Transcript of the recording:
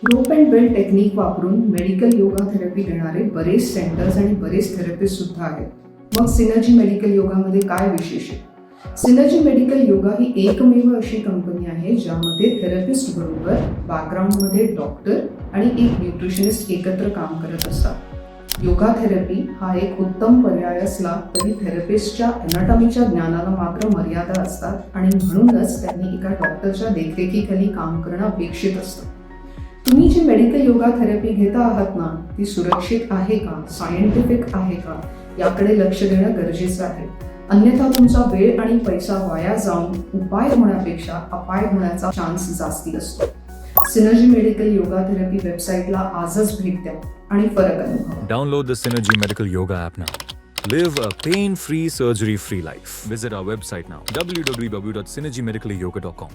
Rope and belt technique वापरून medical yoga therapy देणारे बरेच सेंटर्स आणि बरेच थेरपिस्ट सुद्धा आहेत. मग सिनर्जी मेडिकल योगामध्ये काय विशेष आहे? सिनर्जी मेडिकल योगा ही एकमेव अशी कंपनी आहे ज्यामध्ये थेरपिस्ट बरोबर बॅकग्राऊंडमध्ये डॉक्टर आणि एक न्यूट्रिशनिस्ट एकत्र काम करत असतात. योगा थेरपी हा एक उत्तम पर्याय असला तरी थेरपिस्टच्या अनाटॉमीच्या ज्ञानाला मात्र मर्यादा असतात आणि म्हणूनच त्यांनी एका डॉक्टरच्या देखरेखीखाली काम करणं अपेक्षित असतं. तुम्ही जी मेडिकल योगा थेरपी घेता आहात ना, ती सुरक्षित आहे का, सायंटिफिक आहे का, याकडे लक्ष देणं गरजेचं आहे. अन्यथा तुमचा वेळ आणि पैसा वाया जाऊन उपाय होण्यापेक्षा अपाय होण्याचा चान्स जास्ती असतो. सिनर्जी मेडिकल योगा थेरपी वेबसाईटला आजच भेट द्या आणि फरक अनुभवा. Download the Synergy Medical Yoga app now. Live a pain-free, surgery-free life. Visit our website now, www.synergymedicalyoga.com.